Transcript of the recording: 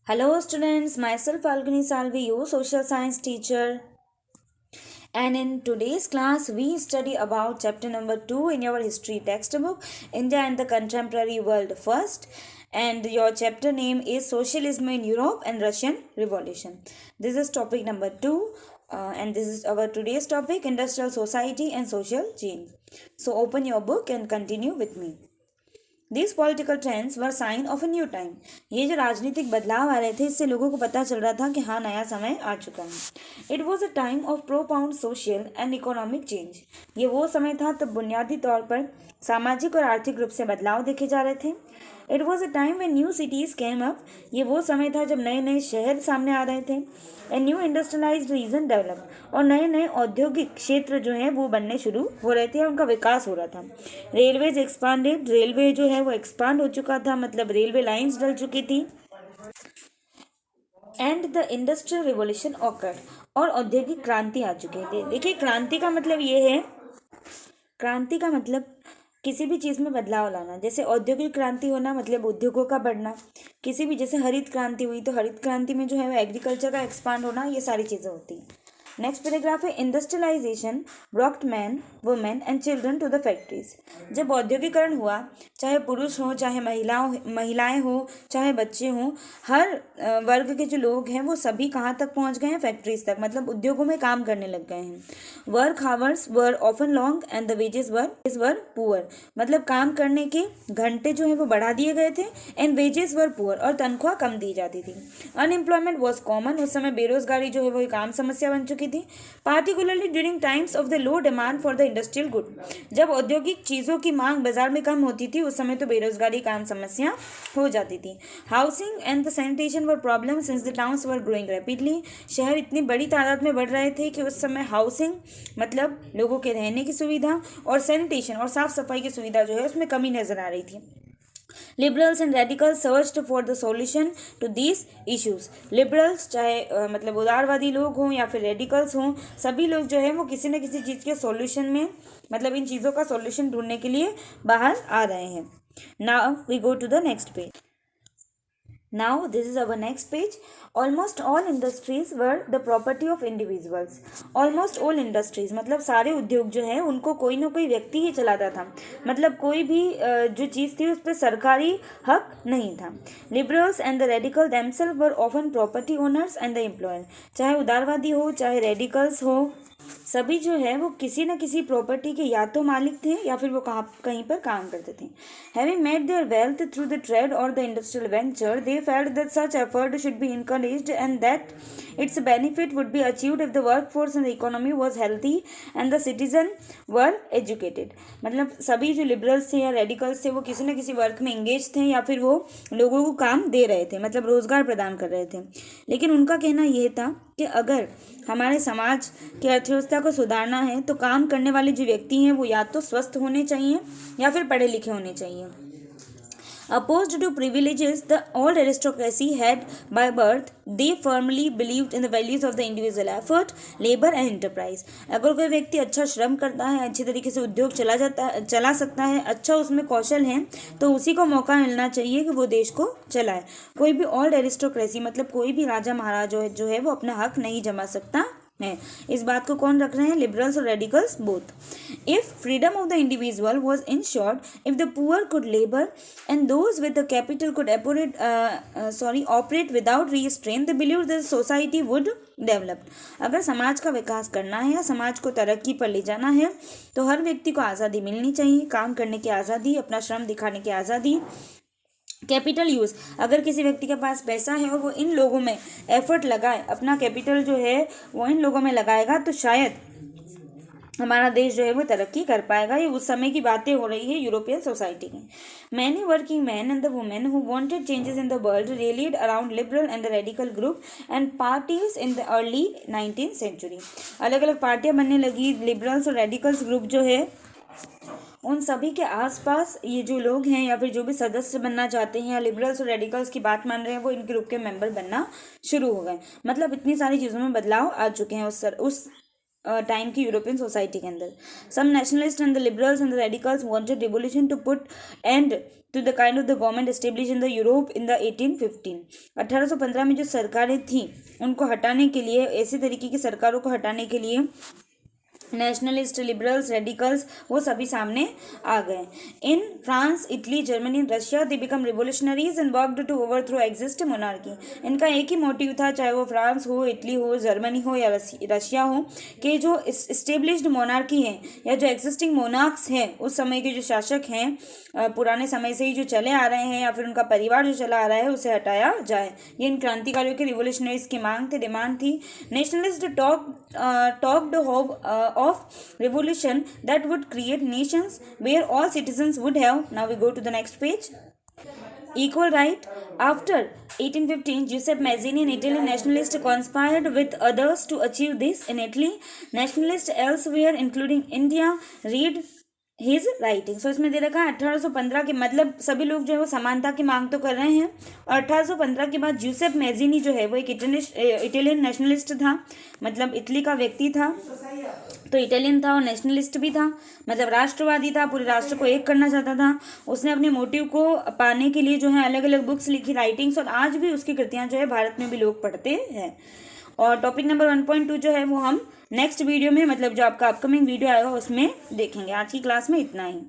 Hello students, myself Falguni Salvi, your social science teacher. And in today's class, we study about chapter number 2 in your history textbook, India and the Contemporary World First. And your chapter name is Socialism in Europe and Russian Revolution. This is topic number 2. And this is our today's topic, Industrial Society and Social Change. So open your book and continue with me. These political trends were sign of a new time. ये जो राजनीतिक बदलाव आ रहे थे इससे लोगों को पता चल रहा था कि हाँ नया समय आ चुका है. It was a time of profound social and economic change. ये वो समय था तब बुनियादी तौर पर सामाजिक और आर्थिक रूप से बदलाव देखे जा रहे थे. It was a time when new cities came up. ये वो समय था जब नए नए शहर सामने आ रहे थे. And new industrialized region developed. और नए नए औद्योगिक क्षेत्र जो है वो बनने शुरू हो रहे थे, उनका विकास हो रहा था. Railways expanded. रेलवे जो है वो एक्सपांड हो चुका था, मतलब रेलवे लाइंस डल चुकी थी. And the industrial revolution awkward. और औद्योगिक क्रांति आ चुकी थी. देखिए क्रांति का मतलब ये है, क्रांति का मतलब किसी भी चीज़ में बदलाव लाना. जैसे औद्योगिक क्रांति होना मतलब उद्योगों का बढ़ना. किसी भी जैसे हरित क्रांति हुई तो हरित क्रांति में जो है वो एग्रीकल्चर का एक्सपांड होना, ये सारी चीज़ें होती हैं. नेक्स्ट पैराग्राफ है industrialisation brought man women and children to the factories. जब औद्योगिकरण हुआ, चाहे पुरुष हो चाहे महिलाएं हो चाहे बच्चे हों, हर वर्ग के जो लोग हैं वो सभी कहाँ तक पहुँच गए हैं, फैक्ट्रीज तक, मतलब उद्योगों में काम करने लग गए हैं. Work hours were often long and the wages were poor. मतलब काम करने के घंटे जो है वो बढ़ा दिए गए थे. And wages were poor. और तनख्वाह कम दी जाती थी. Unemployment was common. उस समय बेरोजगारी जो है वो एक आम समस्या बन चुकी थी. Particularly during times of the low demand for the industrial good. जब औद्योगिक चीज़ों की मांग बाजार में कम होती थी उस समय तो बेरोजगारी एक आम समस्या हो जाती थी. Housing and the sanitation were problem since the towns were growing rapidly. शहर इतनी बड़ी तादाद में बढ़ रहे थे कि उस समय हाउसिंग मतलब लोगों के रहने की सुविधा और सैनिटेशन और साफ सफाई की सुविधा जो है उसमें कमी नजर आ रही थी. Liberals and radicals searched for the solution to these issues. Liberals चाहे मतलब उदारवादी लोग हों या फिर रेडिकल्स हों, सभी लोग जो है वो किसी न किसी चीज़ के सॉल्यूशन में मतलब इन चीज़ों का सॉल्यूशन ढूंढने के लिए बाहर आ रहे हैं. Now we go to the next page. Now this is our next page. Almost all industries were the property of individuals. Almost all industries मतलब सारे उद्योग जो है उनको कोई ना कोई व्यक्ति ही चलाता था. मतलब कोई भी जो चीज़ थी उस पर सरकारी हक नहीं था. Liberals and the radical themselves were often property owners and the employer. चाहे उदारवादी हो चाहे रेडिकल्स हो, सभी जो है वो किसी न किसी प्रॉपर्टी के या तो मालिक थे या फिर वो कहीं पर काम करते थे. Having made their wealth through the trade or the industrial venture, they felt that such effort should be encouraged and that its benefit would be achieved if the workforce and the economy was healthy and the citizen were educated. मतलब सभी जो liberals थे या radicals थे वो किसी न किसी वर्क में एंगेज थे या फिर वो लोगों को काम दे रहे थे, मतलब रोजगार प्रदान कर रहे थे. लेकिन उनका कहना यह था कि अगर हमारे समाज की अर्थव्यवस्था को सुधारना है तो काम करने वाले जो व्यक्ति हैं वो या तो स्वस्थ होने चाहिए या फिर पढ़े लिखे होने चाहिए. Opposed to privileges the old aristocracy had by birth, they firmly believed in the values of the individual effort, labor and enterprise. अगर कोई व्यक्ति अच्छा श्रम करता है, अच्छे तरीके से उद्योग चला सकता है, अच्छा उसमें कौशल है, तो उसी को मौका मिलना चाहिए कि वो देश को चलाए. कोई भी ओल्ड एरिस्टोक्रेसी मतलब कोई भी राजा महाराजा जो है वो अपना हक नहीं जमा सकता है. इस बात को कौन रख रहे हैं, लिबरल्स और radicals both. If freedom of the individual was insured, if the poor could labour and those with the capital could operate without restrain, the believe the society would develop. अगर समाज का विकास करना है या समाज को तरक्की पर ले जाना है तो हर व्यक्ति को आज़ादी मिलनी चाहिए, काम करने की आज़ादी, अपना श्रम दिखाने की आज़ादी. कैपिटल यूज़, अगर किसी व्यक्ति के पास पैसा है और वो इन लोगों में एफर्ट लगाए, अपना कैपिटल जो है वो इन लोगों में लगाएगा तो शायद हमारा देश जो है वो तरक्की कर पाएगा. ये उस समय की बातें हो रही है यूरोपियन सोसाइटी की. Many working man and the women who wanted changes in the world rallied around liberal and the radical group and parties in the early 19th century. अलग अलग पार्टियां बनने लगी. लिबरल्स और रेडिकल्स ग्रुप जो है उन सभी के आसपास ये जो लोग हैं या फिर जो भी सदस्य बनना चाहते हैं या लिबरल्स और रेडिकल्स की बात मान रहे हैं वो इन ग्रुप के मेंबर बनना शुरू हो गए. मतलब इतनी सारी चीज़ों में बदलाव आ चुके हैं उस टाइम की यूरोपियन सोसाइटी के अंदर। Some nationalist and the liberals and the radicals wanted revolution to put end to the kind of the government establish in the Europe in the 1815। 1815 में जो सरकारें थी उनको हटाने के लिए, ऐसे तरीके की सरकारों को हटाने के लिए नेशनलिस्ट, लिबरल्स, रेडिकल्स वो सभी सामने आ गए। In France, Italy, Germany, Russia they become revolutionaries and worked to overthrow existing monarchy. इनका एक ही मोटिव था, चाहे वो फ्रांस हो, इटली हो, जर्मनी हो या रशिया हो, कि जो इस्टेब्लिश्ड मोनार्की है या जो एग्जिस्टिंग मोनार्क्स हैं, उस समय के जो शासक हैं, पुराने समय से ही जो चले आ रहे हैं या फिर उनका परिवार जो चला आ रहा है, उसे हटाया जाए। ये इन क्रांतिकारियों के रिवोल्यूशनरीज की मांग थी, डिमांड थी। Nationalist talked of revolution that would create nations where all citizens would have, now we go to the next page, equal right. After 1815, Giuseppe Mazzini, an Italian nationalist, conspired with others to achieve this. In Italy, nationalists elsewhere including India read his writing. So इसमें दे रखा है 1815 के, मतलब सभी लोग जो है वो समानता की मांग तो कर रहे हैं। और 1815 के बाद जूसेप मैजिनी जो है वो एक इटालियन नेशनलिस्ट था, मतलब इटली का व्यक्ति था, तो इटालियन था और नेशनलिस्ट भी था, मतलब राष्ट्रवादी था, पूरे राष्ट्र को एक करना चाहता था। उसने अपने मोटिव को पाने के लिए जो है अलग अलग बुक्स लिखी, राइटिंग्स, और आज भी उसकी कृतियाँ जो है भारत में भी लोग पढ़ते हैं। और टॉपिक नंबर 1.2 जो है वो हम नेक्स्ट वीडियो में, मतलब जो आपका अपकमिंग वीडियो आएगा उसमें देखेंगे। आज की क्लास में इतना ही।